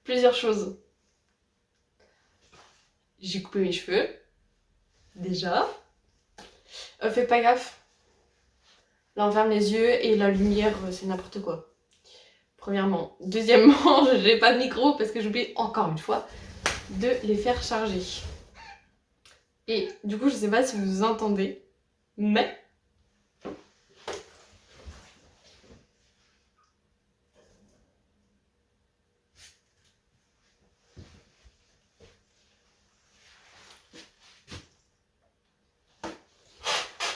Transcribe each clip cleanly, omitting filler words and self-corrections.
plusieurs choses. J'ai coupé mes cheveux, déjà. Fais pas gaffe. Là on ferme les yeux et la lumière c'est n'importe quoi. Premièrement. Deuxièmement, j'ai pas de micro parce que j'oublie encore une fois de les faire charger. Et du coup je sais pas si vous entendez, mais...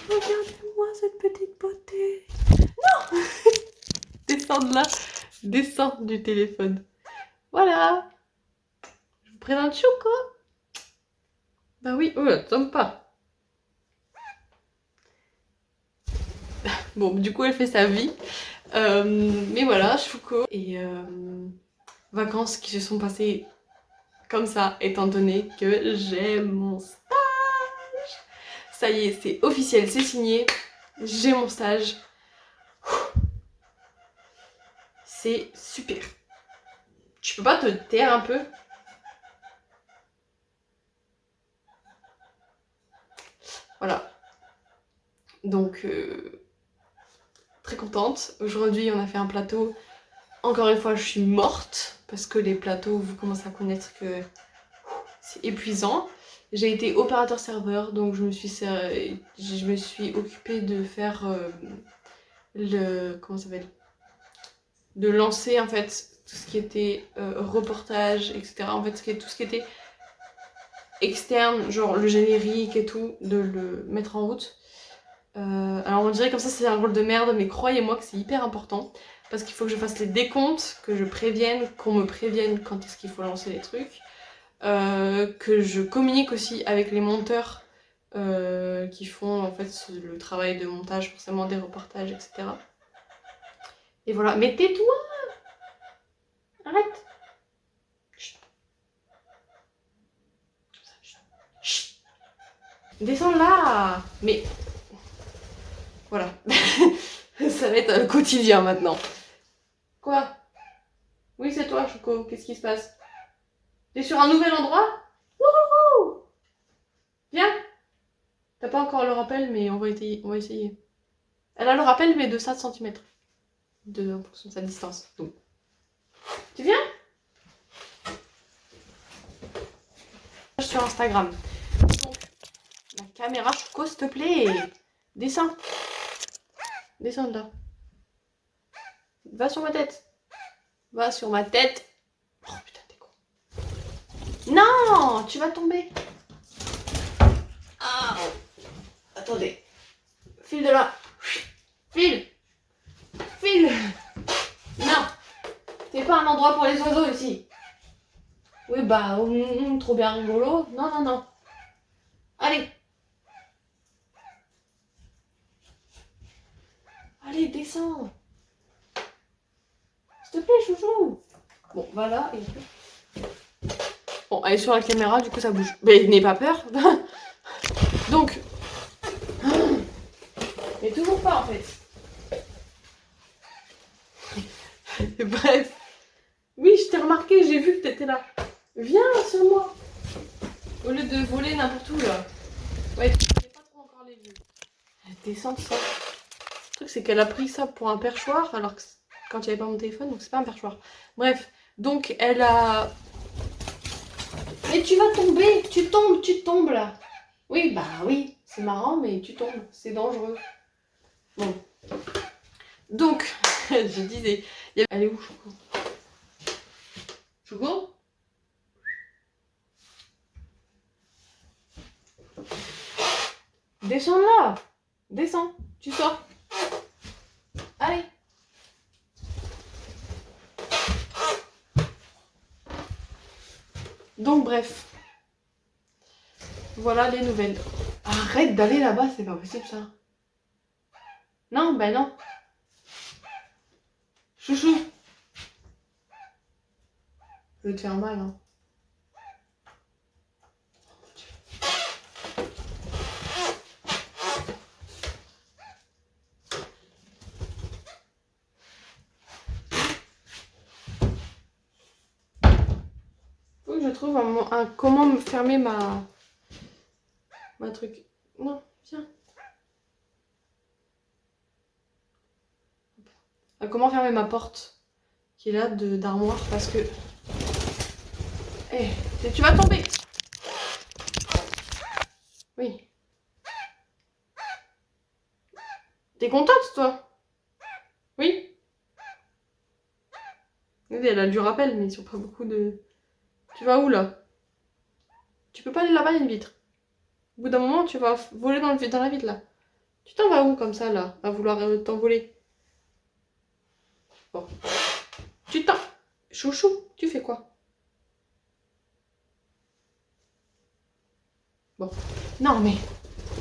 Regardez-moi cette petite beauté. Non. Descends de là. Descends du téléphone. Voilà. Je vous présente Choco. Bah oui, oh, elle tombe pas. Bon, du coup, elle fait sa vie. Mais voilà, Choco. Et vacances qui se sont passées comme ça, étant donné que j'ai mon stage. Ça y est, c'est officiel, c'est signé. J'ai mon stage. C'est super. Tu peux pas te taire un peu? Voilà. Donc, très contente. Aujourd'hui, on a fait un plateau. Encore une fois, je suis morte parce que les plateaux, vous commencez à connaître que c'est épuisant. J'ai été opérateur serveur, donc je me suis occupée de faire comment ça s'appelle, de lancer en fait tout ce qui était reportage, etc. En fait, tout ce qui était externe, genre le générique et tout, de le mettre en route. Alors on dirait comme ça c'est un rôle de merde, mais croyez-moi que c'est hyper important. Parce qu'il faut que je fasse les décomptes, que je prévienne, qu'on me prévienne quand est-ce qu'il faut lancer les trucs. Que je communique aussi avec les monteurs qui font en fait le travail de montage, forcément des reportages, etc. Et voilà, mais tais-toi! Arrête! Chut. Chut. Descends là! Mais voilà, ça va être le quotidien maintenant. Quoi? Oui, c'est toi, Choco, qu'est-ce qui se passe? T'es sur un nouvel endroit? Wouhou! Viens! T'as pas encore le rappel, mais on va essayer. Elle a le rappel, mais de 7 cm. En fonction de sa distance. Donc. Tu viens? Sur Instagram. Donc, la caméra, Choco, s'il te plaît. Descends. Descends là. Va sur ma tête. Va sur ma tête. Oh putain, t'es con. Non, tu vas tomber. Ah. Attendez. File de là. File. File. Non. C'est pas un endroit pour les oiseaux ici. Oui, bah, trop bien rigolo. Non, non, non. Allez. Allez, descends. S'il te plaît, chouchou. Bon, voilà. Et... Bon, elle est sur la caméra, du coup, ça bouge. Mais n'aie pas peur. Donc... Mais toujours pas, en fait. Bref. Oui, je t'ai remarqué, j'ai vu que t'étais là. Viens sur moi. Au lieu de voler n'importe où, là. Ouais, tu connais pas trop encore les lieux. Descends ça. Le truc, c'est qu'elle a pris ça pour un perchoir, alors que quand il n'y avait pas mon téléphone, donc c'est pas un perchoir. Bref, donc elle a... Mais tu vas tomber, tu tombes là. Oui, bah oui, c'est marrant, mais tu tombes, c'est dangereux. Bon. Donc, je disais... Elle est où, Choco? Choco? Descends là. Descends, tu sors. Allez. Donc bref. Voilà les nouvelles. Arrête d'aller là-bas, c'est pas possible ça. Non, ben non. Chouchou. Je vais te faire mal, hein. trouve comment me fermer ma truc. Non, viens. Comment fermer ma porte qui est là d'armoire parce que... Eh, tu vas tomber. Oui. T'es contente, toi? Oui. Elle a du rappel, mais ils sont pas beaucoup de... Tu vas où, là? Tu peux pas aller là-bas, il y a une vitre. Au bout d'un moment, tu vas voler dans la vitre, là. Tu t'en vas où, comme ça, là, à vouloir t'envoler? Bon. Tu t'en... Chouchou, tu fais quoi? Bon. Non, mais...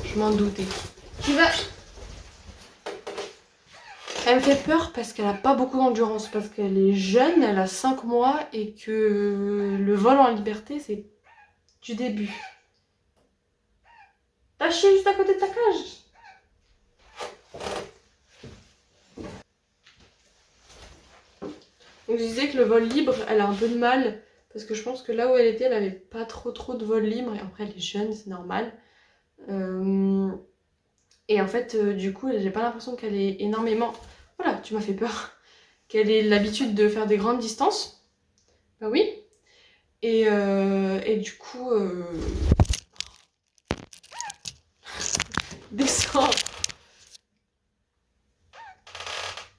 Je m'en doutais. Tu vas... Elle me fait peur parce qu'elle a pas beaucoup d'endurance, parce qu'elle est jeune, elle a 5 mois et que le vol en liberté, c'est du début. T'as chié juste à côté de ta cage. Donc je disais que le vol libre, elle a un peu de mal, parce que je pense que là où elle était, elle avait pas trop de vol libre, et après elle est jeune, c'est normal. Et en fait, du coup, j'ai pas l'impression qu'elle ait énormément... Voilà, tu m'as fait peur. Qu'elle ait l'habitude de faire des grandes distances. Bah oui. Et du coup... Descends.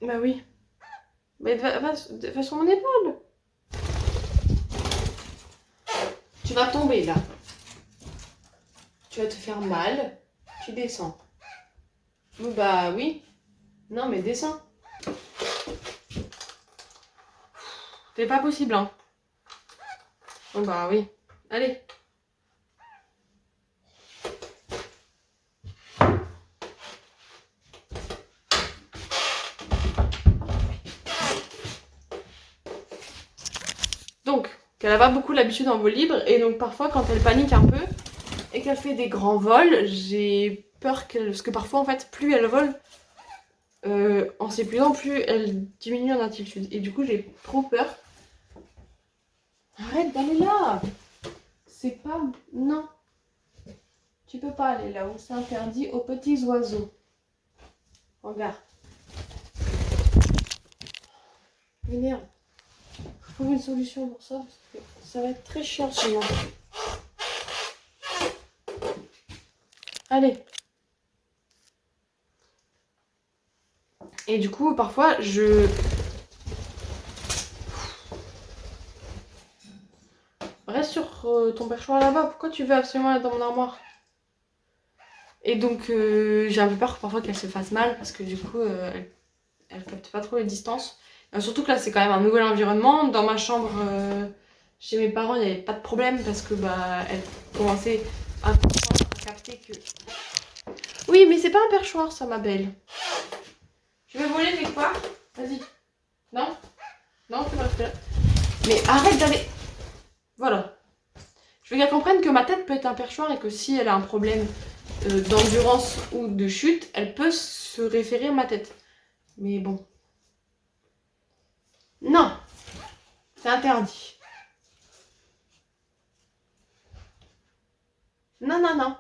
Bah oui. Mais va sur mon épaule. Tu vas tomber là. Tu vas te faire mal. Tu descends. Bah oui. Non mais descends. C'est pas possible hein. Oh bah oui. Allez. Donc, qu'elle a pas beaucoup l'habitude en vol libre et donc parfois quand elle panique un peu et qu'elle fait des grands vols, j'ai peur qu'elle... Parce que parfois en fait, plus elle vole, en s'épuisant, plus elle diminue en altitude. Et du coup, j'ai trop peur. Arrête d'aller là. C'est pas... Non. Tu peux pas aller là où c'est interdit aux petits oiseaux. Regarde. Merde. Je trouve une solution pour ça parce que ça va être très chiant sinon. Allez. Et du coup, parfois, Reste sur ton perchoir là-bas. Pourquoi tu veux absolument être dans mon armoire? Et donc, j'ai un peu peur parfois qu'elle se fasse mal parce que du coup, elle capte pas trop les distances. Surtout que là, c'est quand même un nouvel environnement. Dans ma chambre, chez mes parents, il n'y avait pas de problème parce que bah, elle commençait à capter que... Oui, mais c'est pas un perchoir, ça, ma belle. Tu veux voler quelque part? Vas-y. Non? Non, tu vas rester là. Mais arrête d'aller... Voilà. Je veux qu'elle comprenne que ma tête peut être un perchoir et que si elle a un problème d'endurance ou de chute, elle peut se référer à ma tête. Mais bon. Non. C'est interdit. Non, non, non.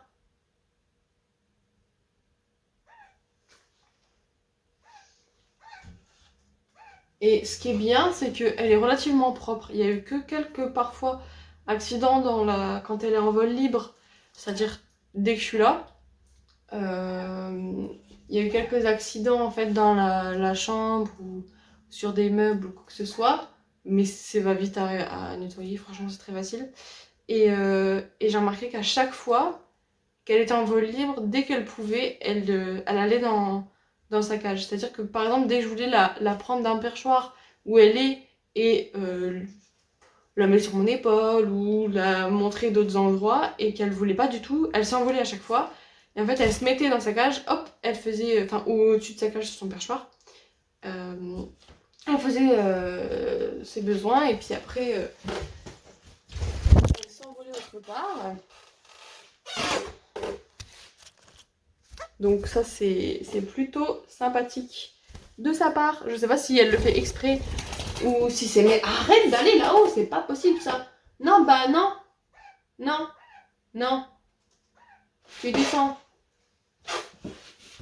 Et ce qui est bien, c'est qu'elle est relativement propre. Il y a eu que quelques, parfois, accidents quand elle est en vol libre. C'est-à-dire, dès que je suis là, il y a eu quelques accidents, en fait, dans la chambre ou sur des meubles ou quoi que ce soit. Mais ça va vite à nettoyer, franchement, c'est très facile. Et j'ai remarqué qu'à chaque fois qu'elle était en vol libre, dès qu'elle pouvait, elle allait dans sa cage. C'est-à-dire que par exemple, dès que je voulais la prendre d'un perchoir où elle est et la mettre sur mon épaule ou la montrer d'autres endroits et qu'elle voulait pas du tout, elle s'envolait à chaque fois. Et en fait, elle se mettait dans sa cage, hop, elle faisait, enfin, au-dessus de sa cage sur son perchoir. Elle faisait ses besoins et puis après, elle s'envolait autre part. Donc ça c'est plutôt sympathique de sa part. Je sais pas si elle le fait exprès ou si c'est... Mais arrête d'aller là-haut, c'est pas possible ça. Non, bah non. Non. Non. Tu descends.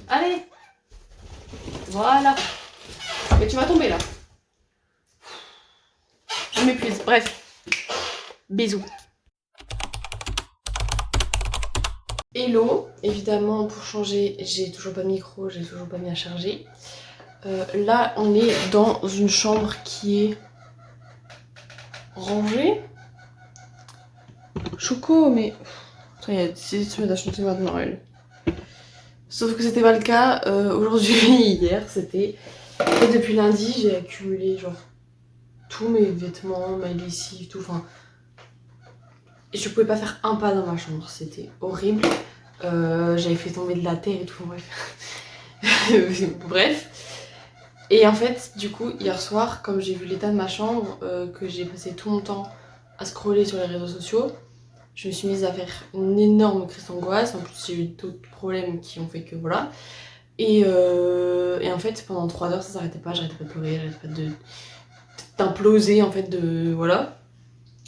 Allez. Voilà. Mais tu vas tomber là. Je m'épuise. Bref. Bisous. Hello. Évidemment, pour changer, j'ai toujours pas de micro, j'ai toujours pas mis à charger. Là, on est dans une chambre qui est rangée. Choco, mais... Il y a 6 semaines à chanter maintenant, elle. Sauf que c'était pas le cas aujourd'hui, hier, c'était... Et depuis lundi, j'ai accumulé genre tous mes vêtements, ma lessive, tout, enfin... Et je pouvais pas faire un pas dans ma chambre, c'était horrible. J'avais fait tomber de la terre et tout, bref. Bref. Et en fait, du coup, hier soir, comme j'ai vu l'état de ma chambre, que j'ai passé tout mon temps à scroller sur les réseaux sociaux, je me suis mise à faire une énorme crise d'angoisse. En plus, j'ai eu d'autres problèmes qui ont fait que voilà. Et en fait, pendant 3 heures, ça s'arrêtait pas. J'arrêtais pas de pleurer, j'arrêtais pas d'imploser, en fait, de voilà.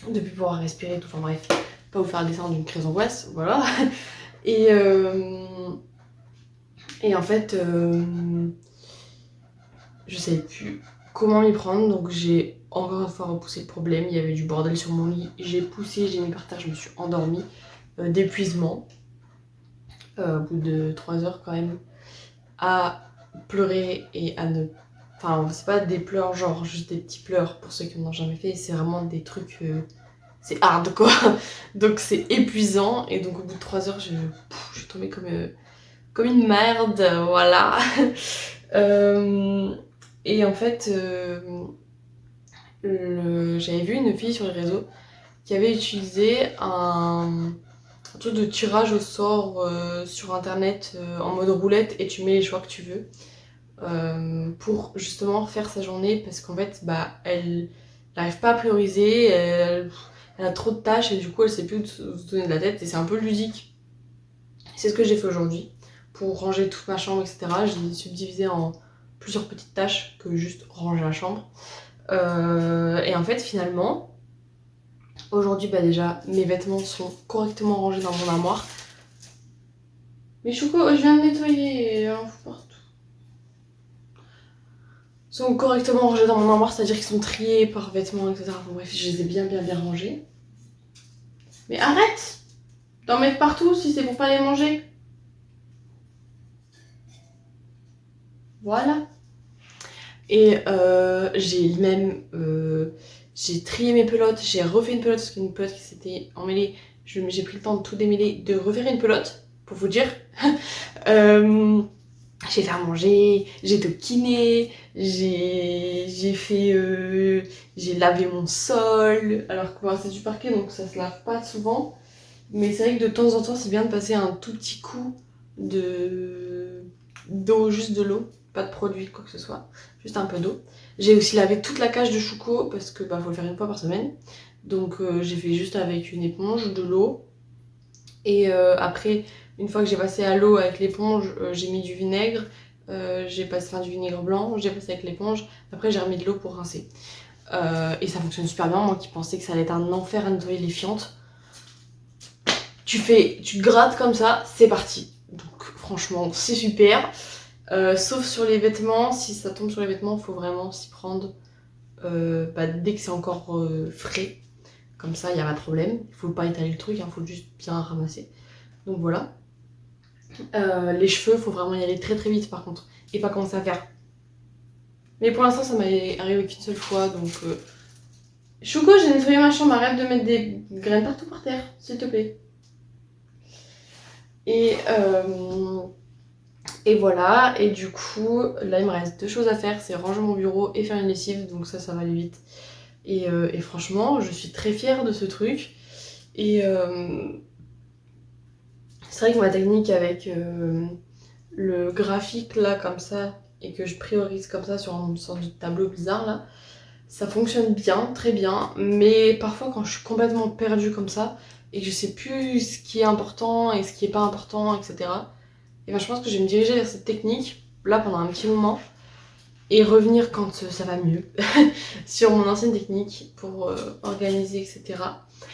De plus pouvoir respirer, tout. Enfin bref, pas vous faire descendre d'une crise d'angoisse, voilà. Et en fait, je savais plus comment m'y prendre, donc j'ai encore une fois repoussé le problème. Il y avait du bordel sur mon lit, j'ai poussé, j'ai mis par terre, je me suis endormie d'épuisement. Au bout de 3 heures quand même, à pleurer et à ne... Enfin, c'est pas des pleurs genre juste des petits pleurs pour ceux qui n'ont jamais fait, c'est vraiment des trucs... c'est hard quoi. Donc c'est épuisant et donc au bout de 3 heures, je suis tombée comme une merde, voilà. Et en fait, j'avais vu une fille sur les réseaux qui avait utilisé un truc de tirage au sort sur internet en mode roulette et tu mets les choix que tu veux pour justement faire sa journée parce qu'en fait, bah, elle n'arrive pas à prioriser, elle a trop de tâches et du coup, elle sait plus où se donner de la tête et c'est un peu ludique. C'est ce que j'ai fait aujourd'hui pour ranger toute ma chambre, etc. J'ai subdivisé en plusieurs petites tâches que juste ranger la chambre. Et en fait, finalement, aujourd'hui, bah déjà, mes vêtements sont correctement rangés dans mon armoire. Mais Choco, je viens de nettoyer, hein, partout. Ils sont correctement rangés dans mon armoire, c'est-à-dire qu'ils sont triés par vêtements, etc. Bon, bref, je les ai bien rangés. Mais arrête d'en mettre partout si c'est pour pas les manger. Voilà. Et j'ai même... j'ai trié mes pelotes, j'ai refait une pelote parce qu'une pelote qui s'était emmêlée. J'ai pris le temps de tout démêler, de refaire une pelote, pour vous dire. J'ai fait à manger, j'ai toquiné, j'ai fait... j'ai lavé mon sol. Alors que c'est du parquet, donc ça se lave pas souvent. Mais c'est vrai que de temps en temps, c'est bien de passer un tout petit coup d'eau, juste de l'eau. Pas de produit, quoi que ce soit. Juste un peu d'eau. J'ai aussi lavé toute la cage de Chouko parce que bah, faut le faire une fois par semaine. Donc j'ai fait juste avec une éponge, de l'eau. Et après, une fois que j'ai passé à l'eau avec l'éponge, j'ai mis du vinaigre. J'ai passé du vinaigre blanc, j'ai passé avec l'éponge. Après, j'ai remis de l'eau pour rincer. Et ça fonctionne super bien. Moi qui pensais que ça allait être un enfer à nettoyer les fientes. Tu grattes comme ça, c'est parti. Donc franchement, c'est super. Sauf sur les vêtements, si ça tombe sur les vêtements, il faut vraiment s'y prendre dès que c'est encore frais. Comme ça, il n'y a pas de problème. Il faut pas étaler le truc, il faut juste bien ramasser. Donc voilà. Les cheveux, il faut vraiment y aller très très vite par contre. Et pas commencer à faire. Mais pour l'instant, ça m'est arrivé qu'une seule fois. Donc. Choco, j'ai nettoyé ma chambre. Arrête de mettre des graines partout par terre, s'il te plaît. Et voilà, et du coup, là il me reste 2 choses à faire, c'est ranger mon bureau et faire une lessive, donc ça va aller vite. Et franchement, je suis très fière de ce truc. Et c'est vrai que ma technique avec le graphique là comme ça, et que je priorise comme ça sur une sorte de tableau bizarre là, ça fonctionne bien, très bien, mais parfois quand je suis complètement perdue comme ça, et que je sais plus ce qui est important et ce qui est pas important, etc. Et ben je pense que je vais me diriger vers cette technique, là pendant un petit moment, et revenir quand ça va mieux, sur mon ancienne technique pour organiser, etc.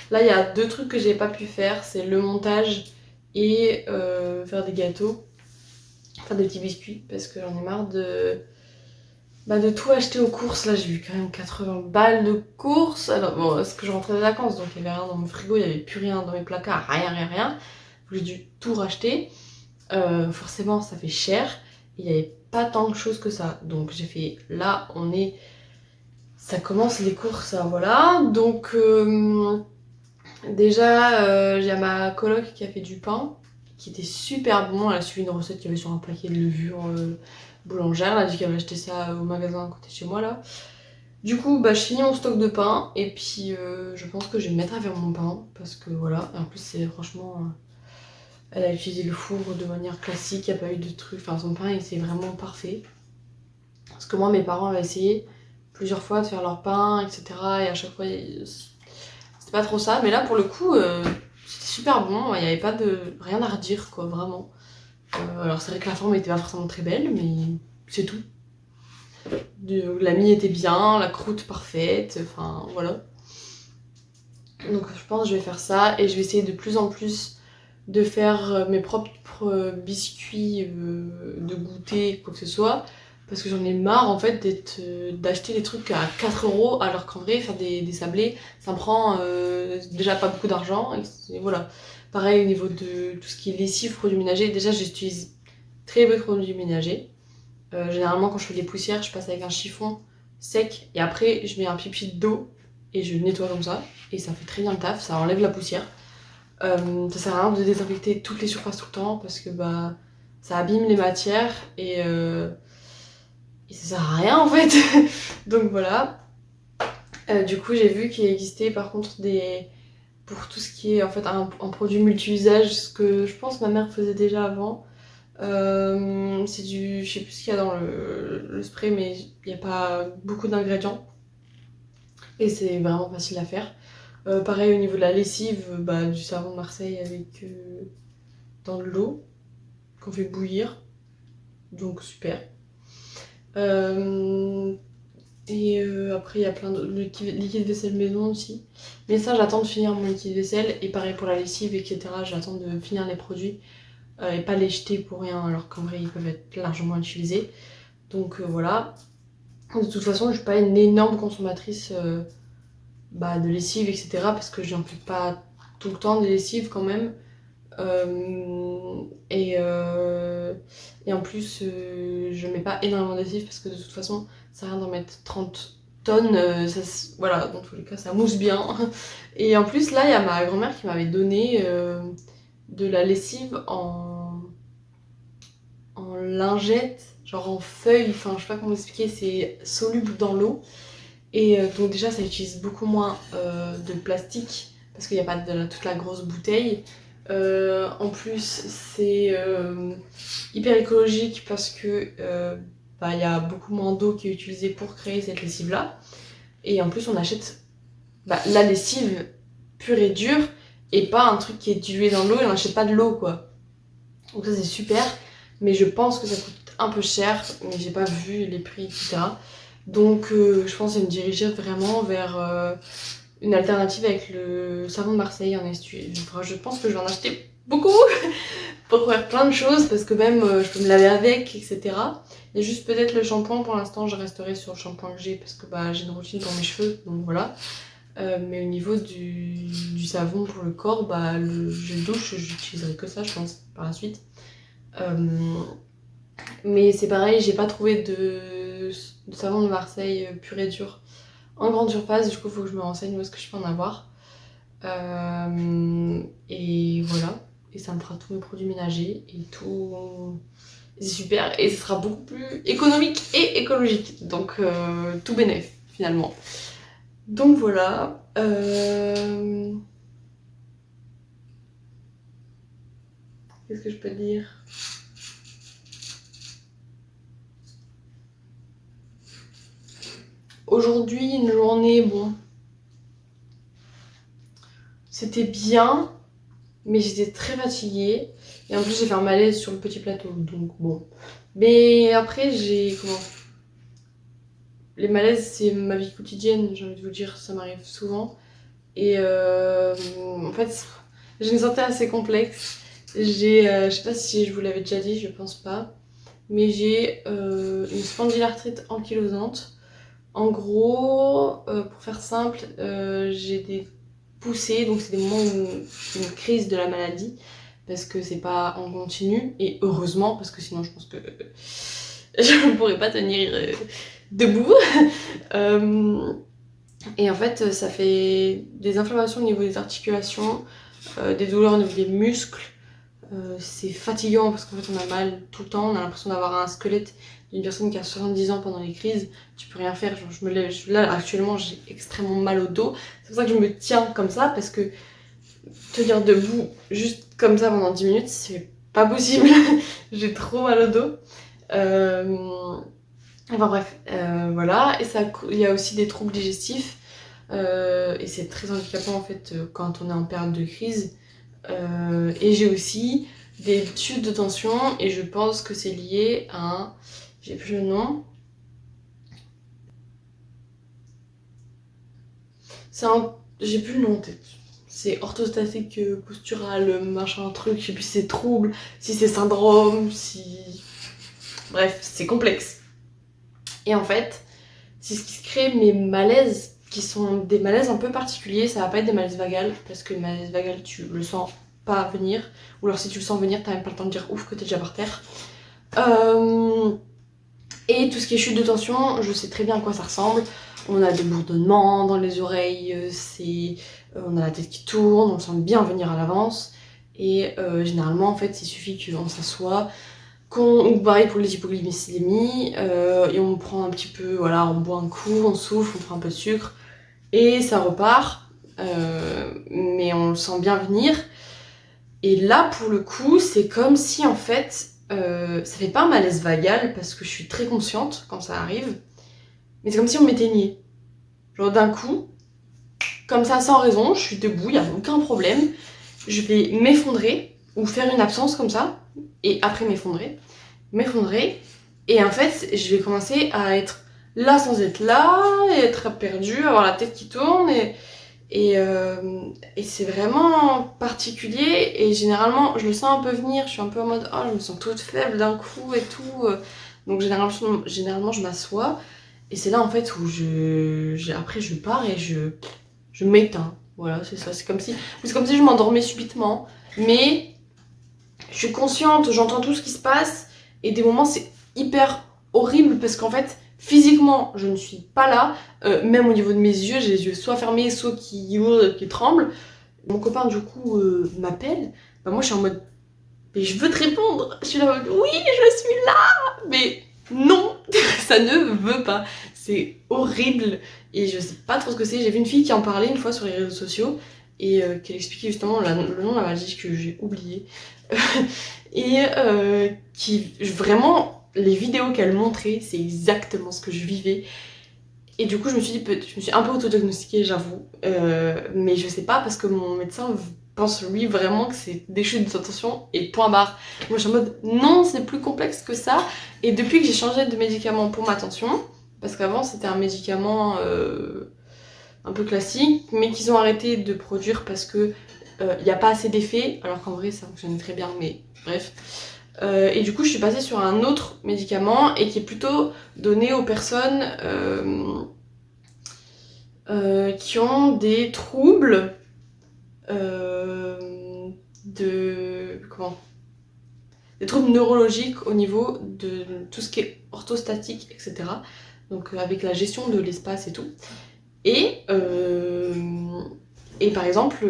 Là il y a 2 trucs que j'ai pas pu faire, c'est le montage et faire des gâteaux, faire des petits biscuits, parce que j'en ai marre de tout acheter aux courses. Là j'ai eu quand même 80 balles de courses. Alors bon, parce que je rentrais des vacances, donc il y avait rien dans mon frigo, il y avait plus rien dans mes placards, rien. J'ai dû tout racheter. Forcément ça fait cher, il n'y avait pas tant de choses que ça, donc j'ai fait là ça commence les courses, hein, voilà. Donc déjà j'ai ma coloc qui a fait du pain qui était super bon, elle a suivi une recette qu'il y avait sur un paquet de levure boulangère, elle a dit qu'elle avait acheté ça au magasin à côté de chez moi là. Du coup bah je finis mon stock de pain et puis je pense que je vais me mettre à faire mon pain parce que voilà, et en plus c'est franchement elle a utilisé le four de manière classique, il n'y a pas eu de truc, enfin son pain c'est vraiment parfait. Parce que moi mes parents avaient essayé plusieurs fois de faire leur pain, etc. Et à chaque fois c'était pas trop ça, mais là pour le coup c'était super bon, il n'y avait pas de rien à redire quoi, vraiment. Alors c'est vrai que la forme était pas forcément très belle, mais c'est tout. La mie était bien, la croûte parfaite, enfin voilà. Donc je pense que je vais faire ça et je vais essayer de plus en plus de faire mes propres biscuits de goûter, quoi que ce soit. Parce que j'en ai marre en fait d'acheter des trucs à 4 € alors qu'en vrai faire des sablés ça me prend déjà pas beaucoup d'argent. Et voilà. Pareil au niveau de tout ce qui est lessive, produits ménagers, déjà j'utilise très peu de produits ménagers. Généralement quand je fais des poussières je passe avec un chiffon sec et après je mets un pipi d'eau et je nettoie comme ça. Et ça fait très bien le taf, ça enlève la poussière. Ça sert à rien de désinfecter toutes les surfaces tout le temps parce que bah ça abîme les matières et ça sert à rien en fait. Donc voilà. Du coup j'ai vu qu'il existait par contre pour tout ce qui est en fait un produit multi-usage, ce que je pense ma mère faisait déjà avant. C'est du, je sais plus ce qu'il y a dans le spray, mais il n'y a pas beaucoup d'ingrédients et c'est vraiment facile à faire. Pareil au niveau de la lessive, bah, du savon de Marseille avec dans de l'eau qu'on fait bouillir, donc super. Après il y a plein de liquide vaisselle maison aussi, mais ça j'attends de finir mon liquide vaisselle et pareil pour la lessive etc. J'attends de finir les produits et pas les jeter pour rien alors qu'en vrai ils peuvent être largement utilisés. Donc voilà. De toute façon je suis pas une énorme consommatrice de lessive etc. parce que j'en fais pas tout le temps des lessives quand même. Et en plus, je mets pas énormément d'adhésif parce que de toute façon, ça sert à rien d'en mettre 30 tonnes. Voilà, dans tous les cas, ça mousse bien. Et en plus, là, il y a ma grand-mère qui m'avait donné de la lessive en lingette, genre en feuille. Enfin, je sais pas comment expliquer, c'est soluble dans l'eau. Et donc, déjà, ça utilise beaucoup moins de plastique parce qu'il n'y a pas toute la grosse bouteille. En plus, c'est hyper écologique parce que il y a beaucoup moins d'eau qui est utilisée pour créer cette lessive-là. Et en plus, on achète la lessive pure et dure et pas un truc qui est dilué dans l'eau et on n'achète pas de l'eau, quoi. Donc ça, c'est super, mais je pense que ça coûte un peu cher, mais j'ai pas vu les prix, etc. Donc je pense que je vais me diriger vraiment vers une alternative avec le savon de Marseille en essuie. Je pense que je vais en acheter beaucoup pour faire plein de choses parce que même je peux me laver avec, etc. Et juste peut-être le shampoing, pour l'instant je resterai sur le shampoing que j'ai parce que j'ai une routine pour mes cheveux, donc voilà. Mais au niveau du savon pour le corps, le gel douche, j'utiliserai que ça je pense par la suite. Mais c'est pareil, j'ai pas trouvé de savon de Marseille pur et dur en grande surface, du coup il faut que je me renseigne où est-ce que je peux en avoir. Et voilà, et ça me fera tous mes produits ménagers et tout. C'est super et ce sera beaucoup plus économique et écologique, donc tout bénef finalement. Donc voilà. Qu'est-ce que je peux dire? Aujourd'hui, une journée, bon, c'était bien, mais j'étais très fatiguée. Et en plus, j'ai fait un malaise sur le petit plateau, donc bon. Mais après, les malaises, c'est ma vie quotidienne, j'ai envie de vous dire, ça m'arrive souvent. Et en fait, j'ai une santé assez complexe. J'ai, je sais pas si je vous l'avais déjà dit, je pense pas, mais j'ai une spondylarthrite ankylosante. En gros, pour faire simple, j'ai des poussées, donc c'est des moments où j'ai une crise de la maladie, parce que c'est pas en continu, et heureusement, parce que sinon je pense que je ne pourrais pas tenir debout. Euh, et en fait, ça fait des inflammations au niveau des articulations, des douleurs au niveau des muscles. C'est fatigant parce qu'en fait on a mal tout le temps, on a l'impression d'avoir un squelette d'une personne qui a 70 ans pendant les crises, tu peux rien faire, genre, je me lève, là actuellement j'ai extrêmement mal au dos, c'est pour ça que je me tiens comme ça, parce que tenir debout juste comme ça pendant 10 minutes c'est pas possible, j'ai trop mal au dos. Enfin bref, voilà, et ça, il y a aussi des troubles digestifs, et c'est très handicapant en fait quand on est en période de crise. Et j'ai aussi des chutes de tension et je pense que c'est lié à un... J'ai plus le nom. C'est un... J'ai plus le nom en tête. C'est orthostatique postural, machin truc, je sais plus si c'est trouble, si c'est syndrome, si... Bref, c'est complexe. Et en fait, c'est ce qui se crée mes malaises, qui sont des malaises un peu particuliers, ça va pas être des malaises vagales, parce que le malaise vagal, tu le sens pas venir, ou alors si tu le sens venir, t'as même pas le temps de dire ouf que t'es déjà par terre. Et tout ce qui est chute de tension, je sais très bien à quoi ça ressemble. On a des bourdonnements dans les oreilles, on a la tête qui tourne, on sent bien venir à l'avance. Et généralement, en fait, il suffit qu'on s'assoie, ou pareil pour les hypoglycémies, et on prend un petit peu, voilà, on boit un coup, on souffle, on prend un peu de sucre, et ça repart. Mais on le sent bien venir. Et là, pour le coup, c'est comme si, en fait, ça fait pas un malaise vagal, parce que je suis très consciente quand ça arrive, mais c'est comme si on m'éteignait. Genre d'un coup, comme ça, sans raison, je suis debout, il n'y a aucun problème, je vais m'effondrer, ou faire une absence comme ça, et après m'effondrer, et en fait, je vais commencer à être là sans être là, et être perdue, avoir la tête qui tourne, et c'est vraiment particulier, et généralement je le sens un peu venir, je suis un peu en mode oh je me sens toute faible d'un coup et tout, donc généralement je m'assois, et c'est là en fait où après je pars et je m'éteins, voilà c'est ça, c'est comme si je m'endormais subitement, mais je suis consciente, j'entends tout ce qui se passe, et des moments c'est hyper horrible parce qu'en fait physiquement je ne suis pas là, même au niveau de mes yeux, j'ai les yeux soit fermés, soit qui tremblent. Mon copain du coup m'appelle, bah moi je suis en mode mais je veux te répondre, je suis là en mode oui je suis là, mais non ça ne veut pas, c'est horrible et je sais pas trop ce que c'est. J'ai vu une fille qui en parlait une fois sur les réseaux sociaux et qu'elle expliquait justement le nom de la maladie que j'ai oublié et qui vraiment les vidéos qu'elle montrait c'est exactement ce que je vivais. Et du coup, je me suis un peu autodiagnostiquée, j'avoue. Mais je sais pas, parce que mon médecin pense lui vraiment que c'est des chutes de tension et point barre. Moi, je suis en mode non, c'est plus complexe que ça. Et depuis que j'ai changé de médicament pour ma tension, parce qu'avant c'était un médicament un peu classique, mais qu'ils ont arrêté de produire parce que il n'y a pas assez d'effets, alors qu'en vrai ça fonctionnait très bien, mais bref. Et du coup, je suis passée sur un autre médicament et qui est plutôt donné aux personnes qui ont des troubles des troubles neurologiques au niveau de tout ce qui est orthostatique, etc. Donc avec la gestion de l'espace et tout. Et par exemple,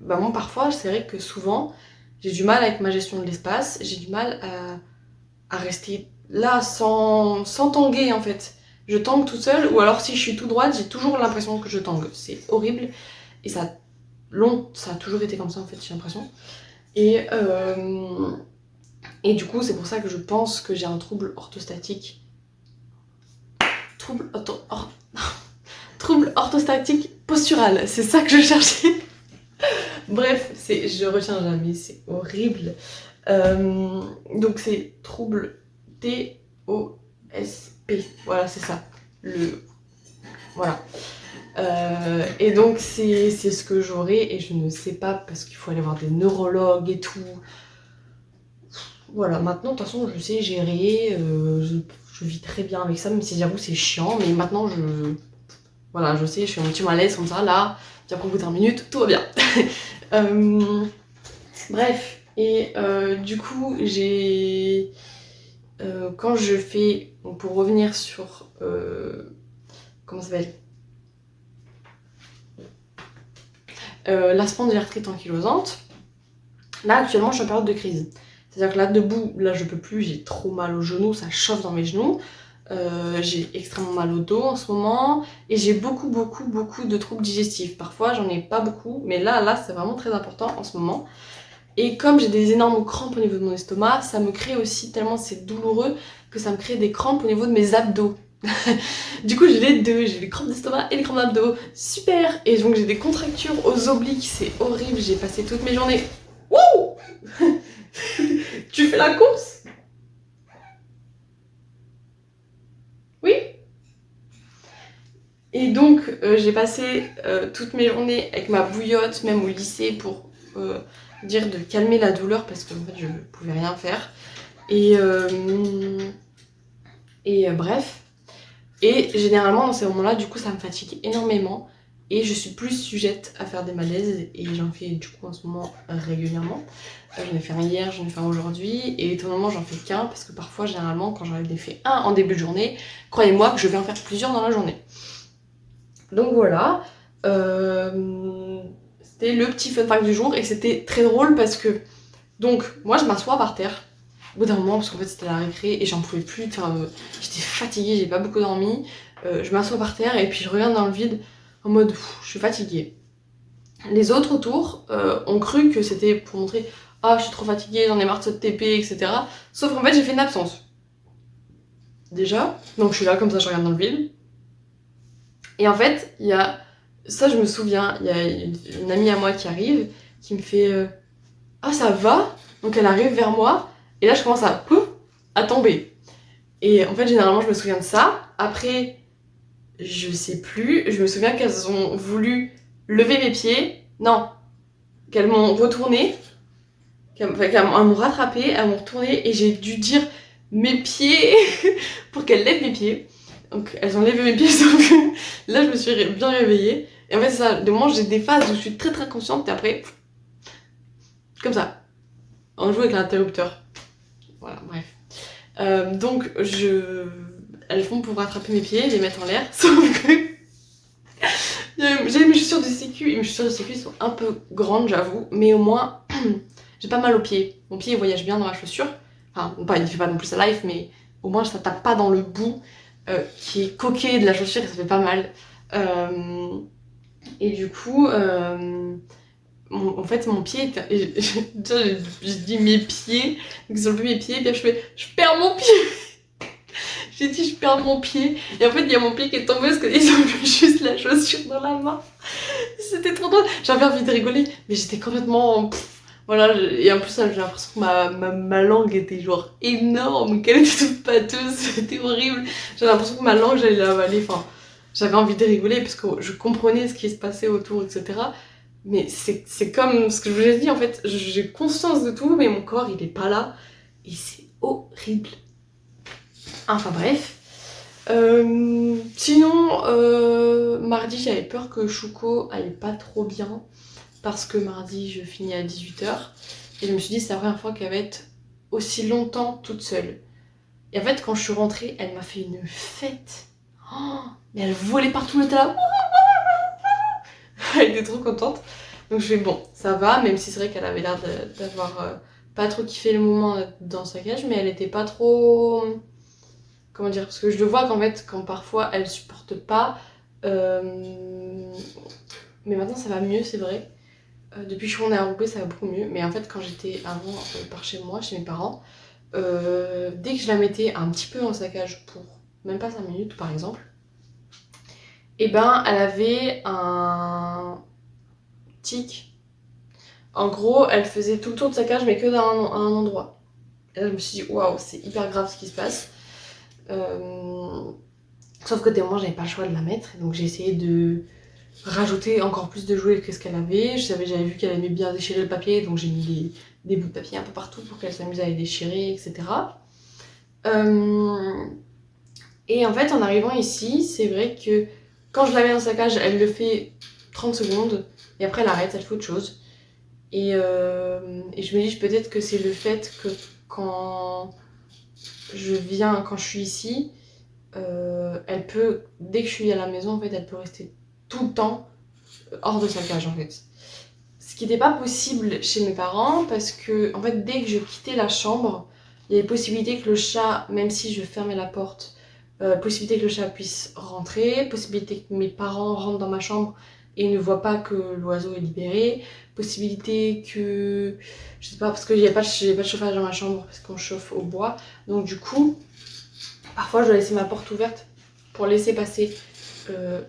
bah moi parfois, c'est vrai que souvent, j'ai du mal avec ma gestion de l'espace, j'ai du mal à rester là sans tanguer en fait. Je tangue toute seule, ou alors si je suis tout droite, j'ai toujours l'impression que je tangue. C'est horrible, et ça a toujours été comme ça en fait, j'ai l'impression. Et du coup, c'est pour ça que je pense que j'ai un trouble orthostatique. Trouble orthostatique postural, c'est ça que je cherchais. Bref, je retiens jamais, c'est horrible. Donc c'est trouble TOSP, voilà c'est ça. Voilà. Et donc c'est ce que j'aurai et je ne sais pas parce qu'il faut aller voir des neurologues et tout. Voilà, maintenant de toute façon je sais gérer, je vis très bien avec ça, même si j'avoue c'est chiant, mais maintenant voilà, je sais, je fais mon petit malaise comme ça, là, puis après au bout d'1 minute, tout va bien. Bref, et du coup j'ai... quand je fais, donc pour revenir sur... comment ça s'appelle, la spondylarthrite ankylosante, là actuellement je suis en période de crise. C'est-à-dire que là debout, là je peux plus, j'ai trop mal au genou, ça chauffe dans mes genoux. J'ai extrêmement mal au dos en ce moment et j'ai beaucoup de troubles digestifs. Parfois j'en ai pas beaucoup, mais là c'est vraiment très important en ce moment. Et comme j'ai des énormes crampes au niveau de mon estomac, ça me crée aussi, tellement c'est douloureux, que ça me crée des crampes au niveau de mes abdos. Du coup j'ai les deux, j'ai les crampes d'estomac et les crampes d'abdos. Super. Et donc j'ai des contractures aux obliques, c'est horrible, j'ai passé toutes mes journées... Wouh. Tu fais la course? Oui. Et donc j'ai passé toutes mes journées avec ma bouillotte, même au lycée, pour dire de calmer la douleur parce que en fait je pouvais rien faire. Et bref. Et généralement dans ces moments-là, du coup ça me fatigue énormément et je suis plus sujette à faire des malaises et j'en fais du coup en ce moment régulièrement. J'en ai fait un hier, j'en ai fait un aujourd'hui et étonnamment j'en fais qu'un parce que parfois généralement quand j'en ai fait un en début de journée, croyez-moi que je vais en faire plusieurs dans la journée. Donc voilà, c'était le petit fun fact du jour et c'était très drôle parce que donc moi je m'assois par terre au bout d'un moment parce qu'en fait c'était la récré et j'en pouvais plus, enfin, j'étais fatiguée, j'ai pas beaucoup dormi, je m'assois par terre et puis je regarde dans le vide en mode je suis fatiguée. Les autres autour ont cru que c'était pour montrer ah je suis trop fatiguée, j'en ai marre de ce TP, etc. Sauf qu'en fait j'ai fait une absence. Déjà, donc je suis là comme ça, je regarde dans le vide. Et en fait, il y a... Ça, je me souviens, il y a une amie à moi qui arrive, qui me fait ah, ça va? Donc elle arrive vers moi, et là, je commence à tomber. Et en fait, généralement, je me souviens de ça. Après, je sais plus. Je me souviens qu'elles ont voulu lever mes pieds. Non, qu'elles m'ont retourné. Qu'elles m'ont rattrapé, elles m'ont retourné, et j'ai dû dire mes pieds pour qu'elles lèvent mes pieds. Donc elles ont levé mes pieds, sauf que là je me suis bien réveillée. Et en fait c'est ça, de moment j'ai des phases où je suis très consciente et après, comme ça, on joue avec l'interrupteur. Voilà, bref. Donc elles font pour rattraper mes pieds, les mettre en l'air, sauf que j'ai mes chaussures de sécu, et mes chaussures de sécu sont un peu grandes j'avoue, mais au moins j'ai pas mal aux pieds. Mon pied il voyage bien dans la chaussure, enfin il fait pas non plus sa life, mais au moins ça tape pas dans le bout qui est coqué de la chaussure et ça fait pas mal. Et du coup, en fait, mon pied était... J'ai dit mes pieds, donc ils ont levé mes pieds, et puis je perds mon pied. J'ai dit je perds mon pied, et en fait, il y a mon pied qui est tombé parce qu'ils ont mis juste la chaussure dans la main. C'était trop drôle. J'avais envie de rigoler, mais j'étais complètement... Voilà, et en plus, j'ai l'impression que ma langue était genre énorme, qu'elle était toute pâteuse, c'était horrible. J'avais l'impression que ma langue, j'allais l'avaler, enfin, j'avais envie de rigoler parce que je comprenais ce qui se passait autour, etc. Mais c'est comme ce que je vous ai dit, en fait, j'ai conscience de tout, mais mon corps, il est pas là, et c'est horrible. Enfin bref. Sinon, mardi, j'avais peur que Chouko aille pas trop bien. Parce que mardi je finis à 18 h et je me suis dit c'est la première fois qu'elle va être aussi longtemps toute seule. Et en fait quand je suis rentrée elle m'a fait une fête. Oh, mais elle volait partout, elle était là. Elle était trop contente. Donc je fais bon ça va, même si c'est vrai qu'elle avait l'air d'avoir pas trop kiffé le moment dans sa cage, mais elle était pas trop... Comment dire, parce que je le vois qu'en fait quand parfois elle supporte pas. Mais maintenant ça va mieux c'est vrai. Depuis que je suis retournée à Roubaix, ça va beaucoup mieux. Mais en fait, quand j'étais avant par chez moi, chez mes parents, dès que je la mettais un petit peu dans sa cage pour même pas 5 minutes par exemple, et ben elle avait un tic. En gros, elle faisait tout le tour de sa cage mais que dans un endroit. Et là, je me suis dit, waouh, c'est hyper grave ce qui se passe. Sauf que des moments, j'avais pas le choix de la mettre. Donc j'ai essayé de rajouter encore plus de jouets que ce qu'elle avait. J'avais vu qu'elle aimait bien déchirer le papier, donc j'ai mis des bouts de papier un peu partout pour qu'elle s'amuse à les déchirer, etc. Et en fait, en arrivant ici, c'est vrai que quand je la mets dans sa cage, elle le fait 30 secondes, et après elle arrête, elle fait autre chose. Et je me dis peut-être que c'est le fait que quand quand je suis ici, elle peut, dès que je suis à la maison, en fait, elle peut rester tout le temps hors de sa cage, en fait. Ce qui n'était pas possible chez mes parents, parce que, en fait, dès que je quittais la chambre, il y avait possibilité que le chat, même si je fermais la porte, possibilité que le chat puisse rentrer, possibilité que mes parents rentrent dans ma chambre et ne voient pas que l'oiseau est libéré, possibilité que, je sais pas, parce que j'ai pas de chauffage dans ma chambre, parce qu'on chauffe au bois, donc du coup, parfois je dois laisser ma porte ouverte pour laisser passer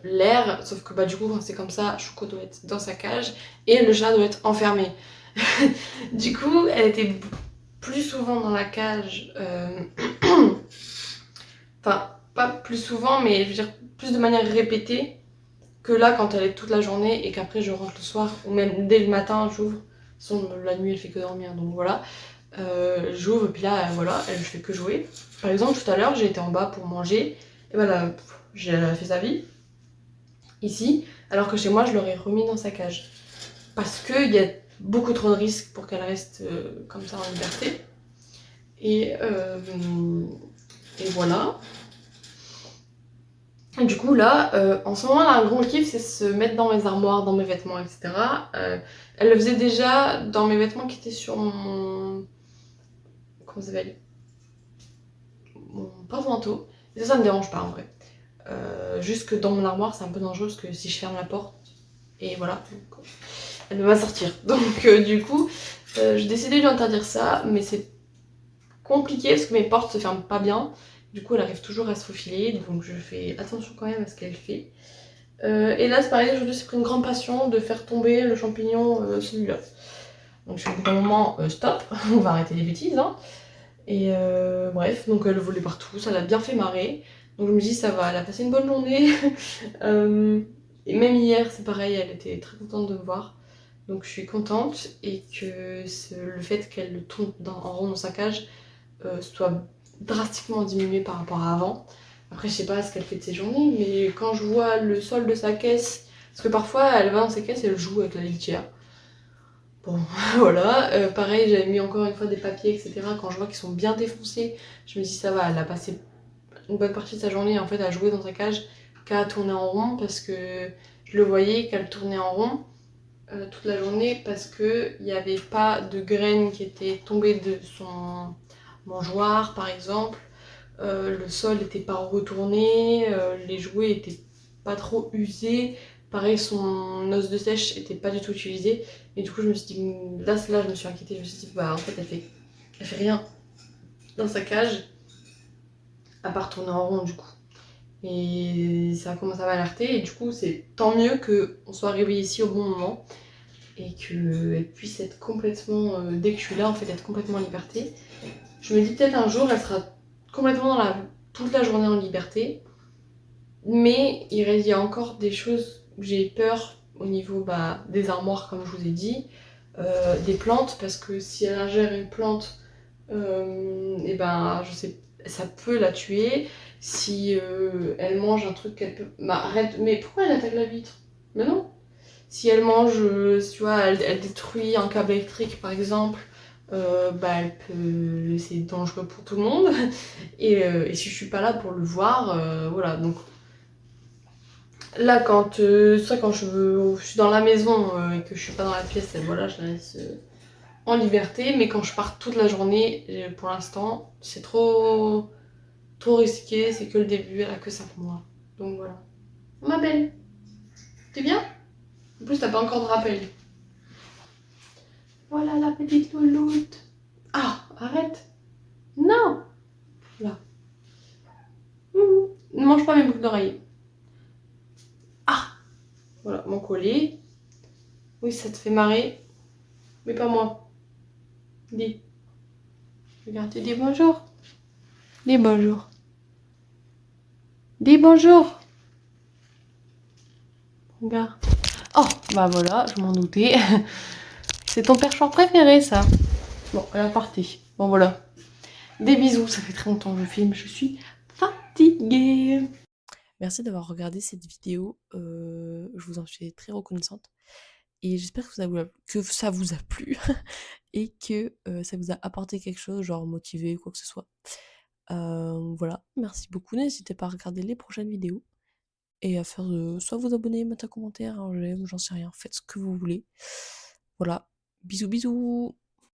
l'air, sauf que bah du coup quand c'est comme ça, Choco doit être dans sa cage et le chat doit être enfermé. Du coup, elle était plus souvent dans la cage, enfin pas plus souvent, mais je veux dire plus de manière répétée que là quand elle est toute la journée et qu'après je rentre le soir ou même dès le matin j'ouvre. La nuit elle fait que dormir, donc voilà. J'ouvre puis là voilà, elle fait que jouer. Par exemple tout à l'heure j'ai été en bas pour manger et voilà, elle a fait sa vie ici, alors que chez moi je l'aurais remis dans sa cage. Parce qu'il y a beaucoup trop de risques pour qu'elle reste comme ça en liberté. Et voilà. Et du coup là, en ce moment là, un gros kiff c'est se mettre dans mes armoires, dans mes vêtements, etc. Elle le faisait déjà dans mes vêtements qui étaient sur mon... Comment ça s'appelle, mon porte-manteau. Et ça me dérange pas en vrai. Juste que dans mon armoire c'est un peu dangereux parce que si je ferme la porte, et voilà, donc, elle va sortir. Donc du coup, j'ai décidé de lui interdire ça, mais c'est compliqué parce que mes portes se ferment pas bien. Du coup, elle arrive toujours à se faufiler, donc je fais attention quand même à ce qu'elle fait. Et là, c'est pareil, aujourd'hui, c'est pris une grande passion de faire tomber le champignon, celui-là. Donc je fais au bout d'un moment, stop, on va arrêter les bêtises. Hein. Et bref, donc elle volait partout, ça l'a bien fait marrer. Donc je me dis, ça va, elle a passé une bonne journée. Et même hier, c'est pareil, elle était très contente de me voir. Donc je suis contente et que le fait qu'elle tourne en rond dans sa cage soit drastiquement diminué par rapport à avant. Après, je sais pas ce qu'elle fait de ses journées, mais quand je vois le sol de sa caisse, parce que parfois elle va dans ses caisses et elle joue avec la litière. Bon, voilà. Pareil, j'avais mis encore une fois des papiers, etc. Quand je vois qu'ils sont bien défoncés, je me dis ça va, elle a passé une bonne partie de sa journée en fait à jouer dans sa cage qu'à tourner en rond parce que je le voyais qu'elle tournait en rond toute la journée parce qu'il n'y avait pas de graines qui étaient tombées de son mangeoire par exemple. Le sol n'était pas retourné, les jouets étaient pas trop usés. Pareil, son os de sèche était pas du tout utilisé. Et du coup, je me suis dit, là je me suis inquiétée. Je me suis dit, bah en fait, elle fait rien dans sa cage, à part tourner en rond du coup. Et ça a commencé à m'alerter. Et du coup, c'est tant mieux qu'on soit arrivé ici au bon moment et qu'elle puisse être complètement, dès que je suis là, en fait, être complètement en liberté. Je me dis peut-être un jour, elle sera complètement toute la journée en liberté. Mais il y a encore des choses où j'ai peur au niveau des armoires, comme je vous ai dit, des plantes, parce que si elle ingère une plante, et ben, je sais, ça peut la tuer. Si elle mange un truc qu'elle peut... Bah arrête, mais pourquoi elle attaque la vitre? Mais non. Si elle mange, tu vois, elle détruit un câble électrique par exemple, elle peut... c'est dangereux pour tout le monde. Et si je suis pas là pour le voir, voilà, donc là, quand je suis dans la maison et que je suis pas dans la pièce, voilà, je la laisse en liberté. Mais quand je pars toute la journée, pour l'instant, c'est trop risqué. C'est que le début, elle a que 5 mois. Donc voilà. Ma belle, t'es bien? En plus, t'as pas encore de rappel. Voilà la petite louloute. Ah, arrête. Non. Là. Ne mange pas mes boucles d'oreilles. Ah. Voilà, mon collier. Oui, ça te fait marrer. Mais pas moi. Dis. Regarde, tu dis bonjour. Dis bonjour. Dis bonjour. Regarde. Oh, bah voilà, je m'en doutais. C'est ton perchoir préféré, ça. Bon, elle est partie. Bon, voilà. Des bisous, ça fait très longtemps que je filme, je suis fatiguée. Merci d'avoir regardé cette vidéo, je vous en suis très reconnaissante et j'espère que ça vous a plu et que ça vous a apporté quelque chose, genre motivé ou quoi que ce soit. Voilà, merci beaucoup, n'hésitez pas à regarder les prochaines vidéos et à faire soit vous abonner, mettre un commentaire, un j'aime, j'en sais rien, faites ce que vous voulez. Voilà, bisous bisous.